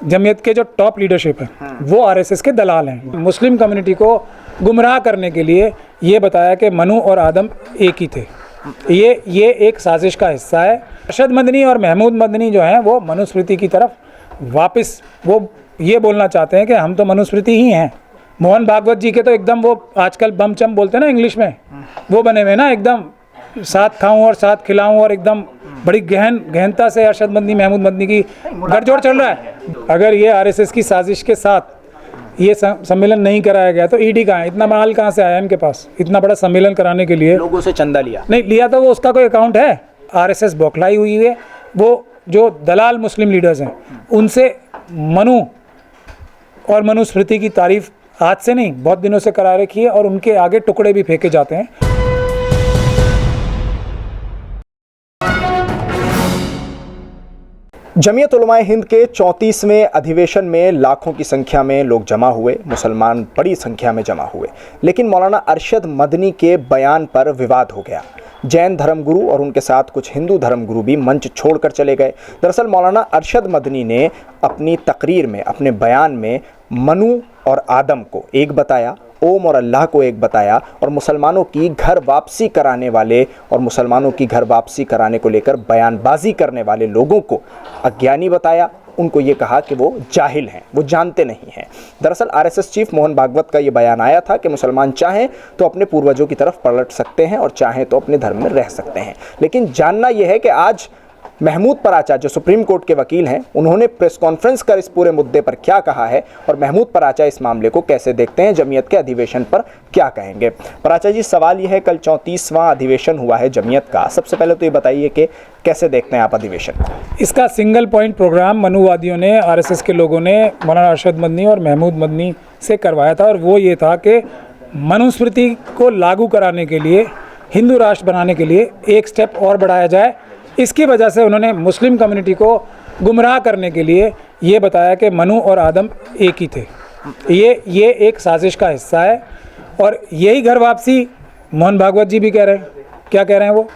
जमीयत के जो top leadership है वो आरएसएस के दलाल हैं। मुस्लिम कम्युनिटी को गुमराह करने के लिए ये बताया कि मनु और आदम एक ही थे। ये एक साजिश का हिस्सा है। अरशद मदनी और महमूद मदनी जो हैं वो मनुस्मृति की तरफ वापस वो ये बोलना चाहते हैं कि हम तो मनुस्मृति ही हैं। मोहन भागवत जी के तो एकदम वो आजकल बम चम बोलते हैं ना इंग्लिश में, वो बने हुए ना एकदम, साथ खाऊं और साथ खिलाऊं, और एकदम बड़ी गहनता से अरशद मदनी महमूद मदनी की गठजोड़ चल रहा है। अगर ये आरएसएस की साजिश के साथ ये सम्मेलन नहीं कराया गया तो ईडी कहाँ है? इतना माल कहाँ से आया इनके पास इतना बड़ा सम्मेलन कराने के लिए? लोगों से चंदा लिया नहीं लिया तो वो उसका कोई अकाउंट है? आरएसएस बौखलाई हुई है। वो जो दलाल मुस्लिम लीडर्स हैं उनसे मनु और मनुस्मृति की तारीफ आज से नहीं बहुत दिनों से करा रखी है, और उनके आगे टुकड़े भी फेंके जाते हैं। जमीयत उलमाए हिंद के 34वें अधिवेशन में लाखों की संख्या में लोग जमा हुए, मुसलमान बड़ी संख्या में जमा हुए, लेकिन मौलाना अरशद मदनी के बयान पर विवाद हो गया। जैन धर्मगुरु और उनके साथ कुछ हिंदू धर्मगुरु भी मंच छोड़कर चले गए। दरअसल मौलाना अरशद मदनी ने अपनी तकरीर में, अपने बयान में मनु और आदम को एक बताया, ओम और अल्लाह को एक बताया, और मुसलमानों की घर वापसी कराने वाले और मुसलमानों की घर वापसी कराने को लेकर बयानबाजी करने वाले लोगों को अज्ञानी बताया। उनको ये कहा कि वो जाहिल हैं, वो जानते नहीं हैं। दरअसल आरएसएस चीफ मोहन भागवत का ये बयान आया था कि मुसलमान चाहें तो अपने पूर्वजों की तरफ पलट सकते हैं और चाहें तो अपने धर्म में रह सकते हैं। लेकिन जानना यह है कि आज महमूद पराचा जो सुप्रीम कोर्ट के वकील हैं, उन्होंने प्रेस कॉन्फ्रेंस कर इस पूरे मुद्दे पर क्या कहा है और महमूद पराचा इस मामले को कैसे देखते हैं, जमीयत के अधिवेशन पर क्या कहेंगे। पराचा जी, सवाल यह है, कल 34वां अधिवेशन हुआ है जमीयत का। सबसे पहले तो ये बताइए कि कैसे देखते हैं आप अधिवेशन? इसका सिंगल पॉइंट प्रोग्राम मनुवादियों ने, आरएसएस के लोगों ने मौलाना अरशद मदनी और महमूद मदनी से करवाया था, और वो ये था कि मनुस्मृति को लागू कराने के लिए, हिंदू राष्ट्र बनाने के लिए एक स्टेप और बढ़ाया जाए। इसकी वजह से उन्होंने मुस्लिम कम्युनिटी को गुमराह करने के लिए ये बताया कि मनु और आदम एक ही थे। ये एक साजिश का हिस्सा है, और यही घर वापसी मोहन भागवत जी भी कह रहे हैं। क्या कह रहे हैं वो?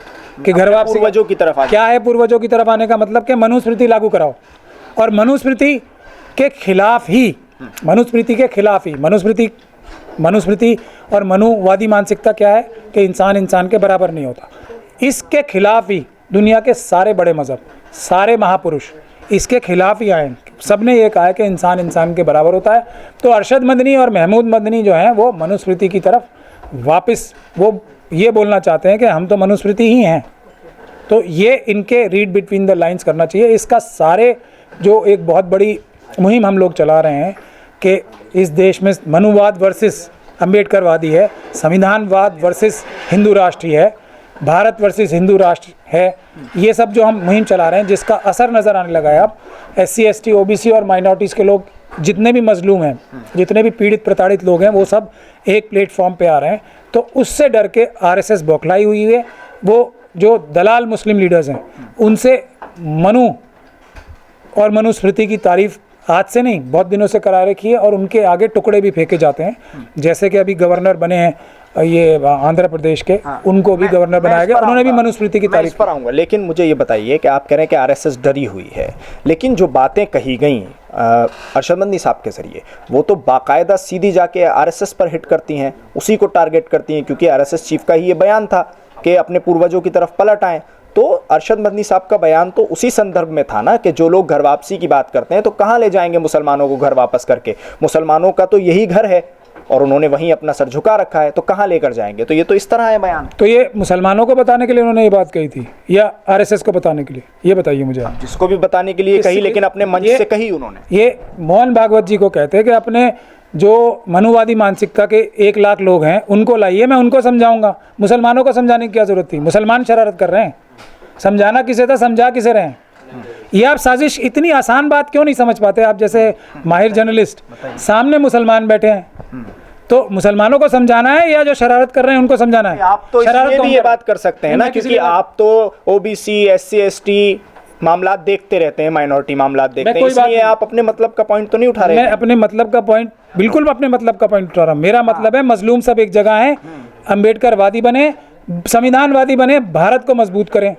कि घर वापसी पूर्वजों की तरफ क्या है? पूर्वजों की तरफ आने का मतलब कि मनुस्मृति लागू कराओ, और मनुस्मृति के खिलाफ ही, मनुस्मृति और मनुवादी मानसिकता क्या है कि इंसान इंसान के बराबर नहीं होता। इसके खिलाफ ही दुनिया के सारे बड़े मज़हब, सारे महापुरुष इसके खिलाफ ही आए। सब ने ये कहा है कि इंसान इंसान के बराबर होता है। तो अरशद मदनी और महमूद मदनी जो हैं वो मनुस्मृति की तरफ वापस वो ये बोलना चाहते हैं कि हम तो मनुस्मृति ही हैं। तो ये इनके रीड बिटवीन द लाइंस करना चाहिए। इसका सारे जो एक बहुत बड़ी मुहिम हम लोग चला रहे हैं कि इस देश में मनुवाद वर्सेस अम्बेडकरवादी है, संविधानवाद वर्सेस हिंदू राष्ट्र है, भारत वर्सेस हिंदू राष्ट्र है। ये सब जो हम मुहिम चला रहे हैं, जिसका असर नज़र आने लगा है। अब SC ST OBC और माइनॉरिटीज़ के लोग जितने भी मजलूम हैं, जितने भी पीड़ित प्रताड़ित लोग हैं, वो सब एक प्लेटफॉर्म पे आ रहे हैं। तो उससे डर के आरएसएस बौखलाई हुई है। वो जो दलाल मुस्लिम लीडर्स हैं उनसे मनु और मनुस्मृति की तारीफ आज से नहीं बहुत दिनों से करा रखी है, और उनके आगे टुकड़े भी फेंके जाते हैं। जैसे कि अभी गवर्नर बने हैं ये आंध्र प्रदेश के, उनको भी गवर्नर बनाया गया, उन्होंने भी मनुस्मृति की तारीफ पर आऊँगा। लेकिन मुझे ये बताइए कि आप कह रहे हैं कि आरएसएस डरी हुई है, लेकिन जो बातें कही गई अरशद मदनी साहब के जरिए, वो तो बाकायदा सीधी जाके आरएसएस पर हिट करती हैं, उसी को टारगेट करती हैं, क्योंकि आरएसएस चीफ का ही ये बयान था कि अपने पूर्वजों की तरफ पलट आएँ। तो अरशद मदनी साहब का बयान तो उसी संदर्भ में था ना कि जो लोग घर वापसी की बात करते हैं तो कहाँ ले जाएंगे मुसलमानों को घर वापस करके? मुसलमानों का तो यही घर है और उन्होंने वहीं अपना सर झुका रखा है, तो कहाँ लेकर जाएंगे? तो ये तो इस तरह है बयान। तो ये मुसलमानों को बताने के लिए उन्होंने ये बात कही थी या आरएसएस को बताने के लिए? ये बताइए मुझे। जिसको भी बताने के लिए कही, लेकिन अपने मंच से कही उन्होंने। ये मोहन भागवत जी को कहते हैं कि अपने जो मनुवादी मानसिकता के 1 लाख लोग हैं उनको लाइए, मैं उनको समझाऊंगा। मुसलमानों को समझाने की क्या जरूरत थी? मुसलमान शरारत कर रहे हैं, समझाना किसे था, समझा किसे रहे हैं? ये आप साजिश, इतनी आसान बात क्यों नहीं समझ पाते? आप जैसे माहिर जर्नलिस्ट, सामने मुसलमान बैठे हैं, तो मुसलमानों को समझाना है या जो शरारत कर रहे हैं उनको समझाना है? आप तो इसलिए भी ये बात कर सकते हैं ना, क्योंकि आप तो OBC SC ST मामला देखते रहते हैं, माइनॉरिटी मामला देखते हैं, इसलिए आप अपने मतलब का पॉइंट तो नहीं उठा रहे हैं। मैं अपने मतलब का पॉइंट, बिल्कुल अपने मतलब का पॉइंट उठा रहा हूँ। मेरा मतलब है मजलूम सब एक जगह हैं, अम्बेडकरवादी बने, संविधानवादी बने, भारत को मजबूत करें।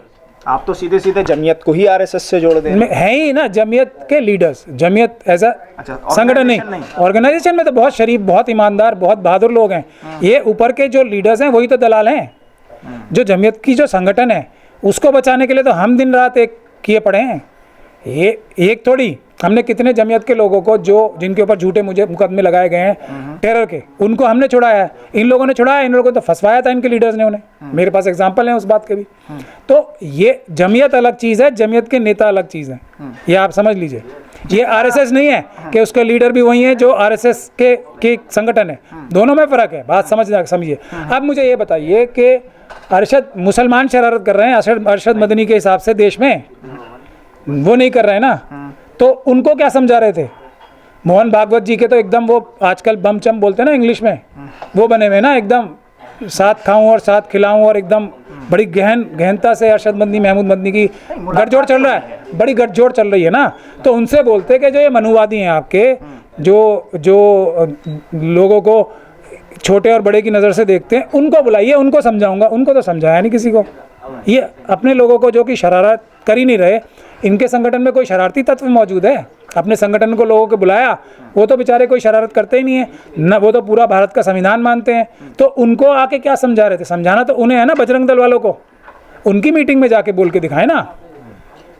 आप तो सीधे सीधे जमीयत को ही आरएसएस से जोड़ दें। है ही ना, जमीयत के लीडर्स, जमीयत ऐसा संगठन नहीं, ऑर्गेनाइजेशन में तो बहुत शरीफ, बहुत ईमानदार, बहुत बहादुर लोग हैं। ये ऊपर के जो लीडर्स हैं वही तो दलाल हैं। जो जमीयत की जो संगठन है उसको बचाने के लिए तो हम दिन रात एक किए पड़े हैं। ये एक थोड़ी, हमने कितने जमीयत के लोगों को जो जिनके ऊपर झूठे मुझे मुकदमे लगाए गए हैं टेरर के, उनको हमने छुड़ाया है। इन लोगों ने छुड़ाया, इन लोगों को तो फंसवाया था इनके लीडर्स ने उन्हें। मेरे पास एग्जांपल हैं उस बात के भी। तो ये जमीयत अलग चीज़ है, जमीयत के नेता अलग चीज़ है, ये आप समझ लीजिए। ये आरएसएस नहीं है कि उसके लीडर भी वही हैं जो आरएसएस के संगठन है, दोनों में फ़र्क है, बात समझिए। अब मुझे ये बताइए कि अरशद मुसलमान शरारत कर रहे हैं अरशद मदनी के हिसाब से देश में, वो नहीं कर रहे हैं ना, तो उनको क्या समझा रहे थे? मोहन भागवत जी के तो एकदम वो आजकल बम चम बोलते हैं ना इंग्लिश में, वो बने हुए ना एकदम, साथ खाऊं और साथ खिलाऊं, और एकदम बड़ी गहनता से अरशद मदनी महमूद मदनी की गठजोड़ चल रहा है, बड़ी गठजोड़ चल रही है ना। तो उनसे बोलते कि जो ये मनुवादी हैं आपके, जो लोगों को छोटे और बड़े की नज़र से देखते हैं, उनको बुलाइए, उनको समझाऊंगा। उनको तो समझाया नहीं किसी को। ये अपने लोगों को जो कि शरारत कर ही नहीं रहे, इनके संगठन में कोई शरारती तत्व मौजूद है? अपने संगठन को लोगों को बुलाया, वो तो बेचारे कोई शरारत करते ही नहीं है ना, वो तो पूरा भारत का संविधान मानते हैं। तो उनको आके क्या समझा रहे थे? समझाना तो उन्हें है ना, बजरंग दल वालों को, उनकी मीटिंग में जाके बोल के दिखाए ना।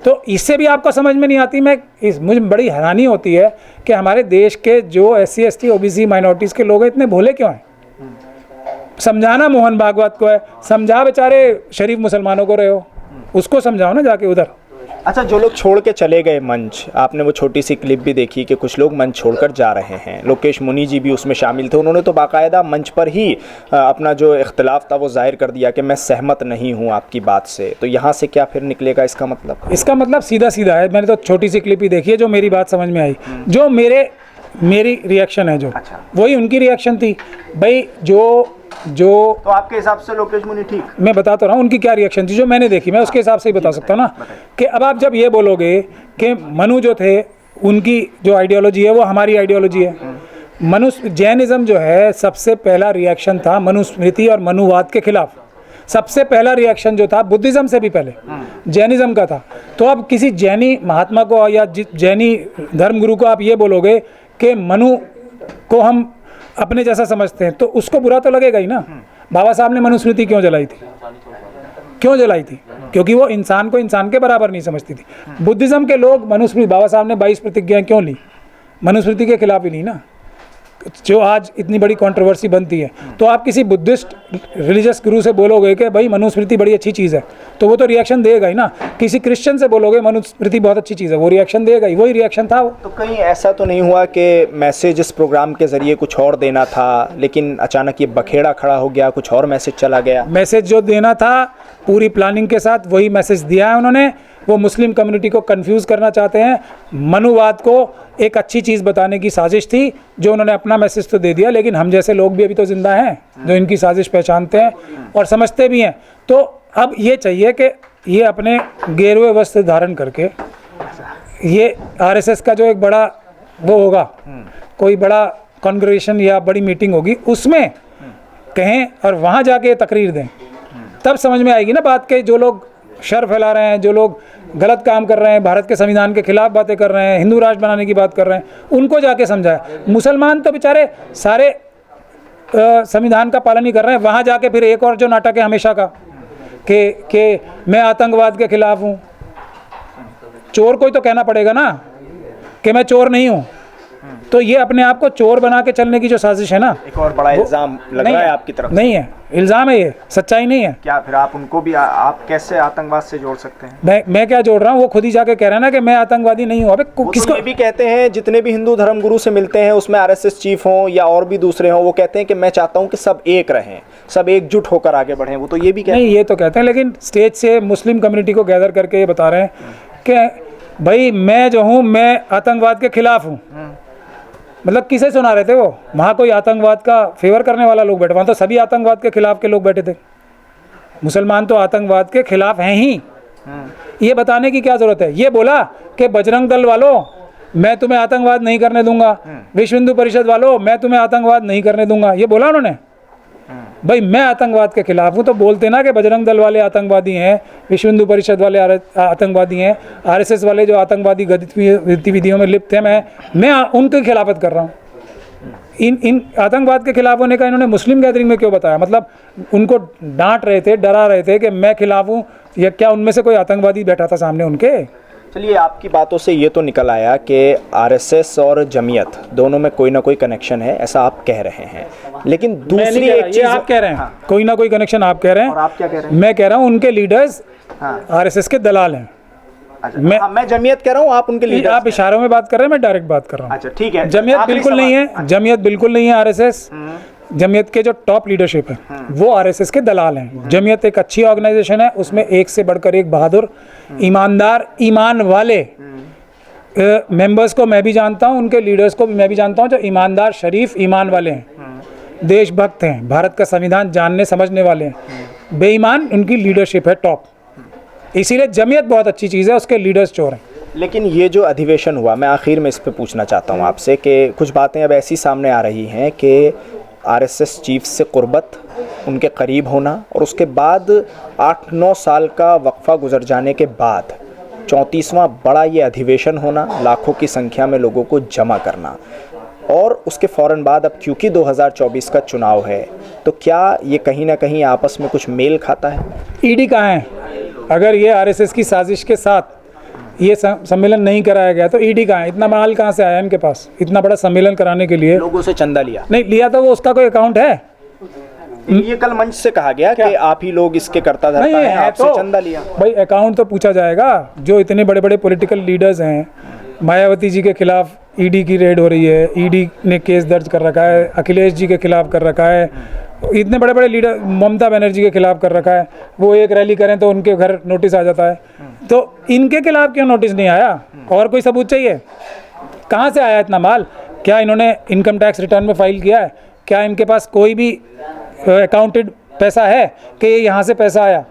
तो इससे भी आपको समझ में नहीं आती। मुझे बड़ी हैरानी होती है कि हमारे देश के जो SC ST OBC माइनॉरिटीज़ के लोग हैं इतने भोले क्यों हैं? समझाना मोहन भागवत को है, समझा बेचारे शरीफ मुसलमानों को रहे हो, उसको समझाओ ना जाके उधर। अच्छा, जो लोग छोड़ के चले गए मंच, आपने वो छोटी सी क्लिप भी देखी कि कुछ लोग मंच छोड़कर जा रहे हैं, लोकेश मुनि जी भी उसमें शामिल थे। उन्होंने तो बाकायदा मंच पर ही अपना जो इख्तिलाफ था वो जाहिर कर दिया कि मैं सहमत नहीं हूँ आपकी बात से। तो यहाँ से क्या फिर निकलेगा इसका मतलब? इसका मतलब सीधा सीधा है, मैंने तो छोटी सी क्लिप ही देखी है, जो मेरी बात समझ में आई, जो मेरी रिएक्शन है, जो वही उनकी रिएक्शन थी भाई। जो तो आपके हिसाब से लोकेश मुनि ठीक? मैं बता तो रहा हूँ उनकी क्या रिएक्शन थी, जो मैंने देखी, मैं उसके हिसाब से ही बता सकता हूँ ना। कि अब आप जब ये बोलोगे कि मनु जो थे उनकी जो आइडियोलॉजी है वो हमारी आइडियोलॉजी है। जैनिज़्म जो है, सबसे पहला रिएक्शन था मनुस्मृति और मनुवाद के खिलाफ। सबसे पहला रिएक्शन जो था बुद्धिज़्म से भी पहले जैनिज़्म का था। तो अब किसी जैनी महात्मा को या जैनी धर्मगुरु को आप ये बोलोगे कि मनु को हम अपने जैसा समझते हैं, तो उसको बुरा तो लगेगा ही ना। बाबा साहब ने मनुस्मृति क्यों जलाई थी? क्योंकि वो इंसान को इंसान के बराबर नहीं समझती थी। बुद्धिज़्म के लोग मनुस्मृति, बाबा साहब ने 22 प्रतिज्ञाएं क्यों ली? मनुस्मृति के खिलाफ ही नहीं ना, जो आज इतनी बड़ी कंट्रोवर्सी बनती है। तो आप किसी बुद्धिस्ट रिलीजियस गुरु से बोलोगे कि भाई मनुस्मृति बड़ी अच्छी चीज़ है, तो वो तो रिएक्शन देगा ही ना। किसी क्रिश्चियन से बोलोगे मनुस्मृति बहुत अच्छी चीज़ है, वो रिएक्शन देगा ही, वही रिएक्शन था वो। तो कहीं ऐसा तो नहीं हुआ कि मैसेज इस प्रोग्राम के ज़रिए कुछ और देना था, लेकिन अचानक ये बखेड़ा खड़ा हो गया, कुछ और मैसेज चला गया? मैसेज जो देना था पूरी प्लानिंग के साथ वही मैसेज दिया है उन्होंने। वो मुस्लिम कम्युनिटी को कंफ्यूज करना चाहते हैं। मनुवाद को एक अच्छी चीज़ बताने की साजिश थी, जो उन्होंने अपना मैसेज तो दे दिया, लेकिन हम जैसे लोग भी अभी तो ज़िंदा हैं जो इनकी साजिश पहचानते हैं और समझते भी हैं। तो अब ये चाहिए कि ये अपने गेरुए वस्त्र धारण करके, ये RSS का जो एक बड़ा वो होगा, कोई बड़ा कॉन्ग्रेगेशन या बड़ी मीटिंग होगी, उसमें कहें और वहाँ जाके तकरीर दें, तब समझ में आएगी ना बात के। जो लोग शर फैला रहे हैं, जो लोग गलत काम कर रहे हैं, भारत के संविधान के खिलाफ बातें कर रहे हैं, हिंदू राष्ट्र बनाने की बात कर रहे हैं, उनको जाके समझाए। मुसलमान तो बेचारे सारे संविधान का पालन ही कर रहे हैं। वहाँ जाके फिर एक और जो नाटक है हमेशा का कि मैं आतंकवाद के खिलाफ हूँ। चोर को ही तो कहना पड़ेगा ना कि मैं चोर नहीं हूँ। तो ये अपने आप को चोर बना के चलने की जो साजिश है ना, एक और बड़ा इल्जाम लग रहा है आपकी तरफ? नहीं है, इल्ज़ाम है, ये सच्चाई नहीं है। क्या फिर आप उनको भी आप कैसे आतंकवाद से जोड़ सकते हैं? मैं क्या जोड़ रहा हूँ? वो खुद ही जाके कह रहा है ना कि मैं आतंकवादी नहीं हूँ। अबे किसको? तो ये भी कहते हैं, जितने भी हिंदू धर्मगुरु से मिलते हैं उसमें RSS चीफ हों या और भी दूसरे हों, वो कहते हैं कि मैं चाहता हूँ कि सब एक रहें, सब एकजुट होकर आगे बढ़ें। वो तो ये भी कहते हैं। नहीं, ये तो कहते हैं, लेकिन स्टेज से मुस्लिम कम्युनिटी को गैदर करके ये बता रहे हैं कि भाई मैं जो हूँ, मैं आतंकवाद के खिलाफ हूँ। मतलब किसे सुना रहे थे वो? वहाँ कोई आतंकवाद का फेवर करने वाला लोग बैठे, वहाँ तो सभी आतंकवाद के खिलाफ के लोग बैठे थे। मुसलमान तो आतंकवाद के खिलाफ हैं ही। ये बताने की क्या ज़रूरत है? ये बोला कि बजरंग दल वालों मैं तुम्हें आतंकवाद नहीं करने दूंगा, विश्व हिंदू परिषद वालों मैं तुम्हें आतंकवाद नहीं करने दूंगा, ये बोला उन्होंने? भाई मैं आतंकवाद के खिलाफ हूँ तो बोलते ना कि बजरंग दल वाले आतंकवादी हैं, विश्व हिंदू परिषद वाले आतंकवादी हैं, आरएसएस वाले जो आतंकवादी गतिविधियों में लिप्त हैं, मैं उनकी खिलाफत कर रहा हूँ। इन आतंकवाद के खिलाफ होने का इन्होंने मुस्लिम गैदरिंग में क्यों बताया? मतलब उनको डांट रहे थे, डरा रहे थे कि मैं खिलाफ हूँ, या क्या उनमें से कोई आतंकवादी बैठा था सामने उनके? चलिए, आपकी बातों से ये तो निकल आया कि आरएसएस और जमीयत दोनों में कोई ना कोई कनेक्शन है, ऐसा आप कह रहे हैं, लेकिन दूसरी एक चीज आप कह रहे हैं। हाँ। कोई ना कोई कनेक्शन आप कह रहे हैं, और आप क्या कह रहे हैं? मैं कह रहा हूँ उनके लीडर्स हाँ। आरएसएस के दलाल हैं। अच्छा, मैं जमीयत कह रहा हूँ, आप उनके लीडर। आप इशारों में बात कर रहे हैं, मैं डायरेक्ट बात कर रहा हूँ। अच्छा, ठीक है। जमीयत बिल्कुल नहीं है, जमीयत बिल्कुल नहीं है आरएसएस। जमीयत के जो टॉप लीडरशिप है वो आरएसएस के दलाल हैं। जमीयत एक अच्छी ऑर्गेनाइजेशन है, उसमें एक से बढ़कर एक बहादुर, ईमानदार, ईमान वाले मेंबर्स को मैं भी जानता हूं, उनके लीडर्स को भी मैं भी जानता हूं, जो ईमानदार, शरीफ, ईमान वाले हैं, देशभक्त हैं, भारत का संविधान जानने समझने वाले हैं। बेईमान उनकी लीडरशिप है टॉप, इसीलिए जमीयत बहुत अच्छी चीज़ है, उसके लीडर्स चोर हैं। लेकिन ये जो अधिवेशन हुआ, मैं आखिर में इस पे पूछना चाहता हूँ आपसे कि कुछ बातें अब ऐसी सामने आ रही हैं कि आरएसएस चीफ से कुर्बत, उनके करीब होना, और उसके बाद 8-9 साल का वक्फा गुजर जाने के बाद 34वां बड़ा ये अधिवेशन होना, लाखों की संख्या में लोगों को जमा करना, और उसके फ़ौरन बाद अब क्योंकि 2024 का चुनाव है, तो क्या ये कहीं ना कहीं आपस में कुछ मेल खाता है? ईडी कहाँ है? अगर ये आरएसएस की साजिश के साथ ये सम्मेलन नहीं कराया गया तो ईडी कहाँ है? इतना माल कहाँ से आया इनके पास इतना बड़ा सम्मेलन कराने के लिए? लोगों से चंदा लिया? नहीं लिया, तो वो उसका कोई अकाउंट है? ये कल मंच से कहा गया कि आप ही लोग इसके करता धरता हैं, आपसे तो चंदा लिया। भाई अकाउंट तो पूछा जाएगा। जो इतने बड़े बड़े पॉलिटिकल लीडर्स हैं, मायावती जी के खिलाफ ईडी की रेड हो रही है, ईडी ने केस दर्ज कर रखा है, अखिलेश जी के खिलाफ कर रखा है, इतने बड़े बड़े लीडर, ममता बनर्जी के खिलाफ कर रखा है, वो एक रैली करें तो उनके घर नोटिस आ जाता है, तो इनके खिलाफ क्यों नोटिस नहीं आया? और कोई सबूत चाहिए? कहाँ से आया इतना माल? क्या इन्होंने इनकम टैक्स रिटर्न में फाइल किया है? क्या इनके पास कोई भी अकाउंटेड पैसा है कि यहाँ से पैसा आया?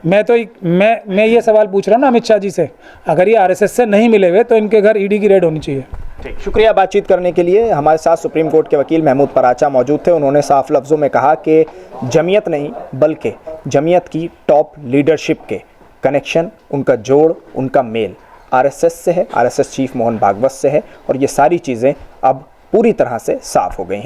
मैं ये सवाल पूछ रहा हूँ ना अमित शाह जी से, अगर ये आरएसएस से नहीं मिले हुए तो इनके घर ईडी की रेड होनी चाहिए। ठीक, शुक्रिया बातचीत करने के लिए। हमारे साथ सुप्रीम कोर्ट के वकील महमूद पराचा मौजूद थे। उन्होंने साफ लफ्ज़ों में कहा कि जमीयत नहीं बल्कि जमीयत की टॉप लीडरशिप के कनेक्शन, उनका जोड़, उनका मेल आरएसएस से है, आरएसएस चीफ मोहन भागवत से है, और ये सारी चीज़ें अब पूरी तरह से साफ हो गई हैं।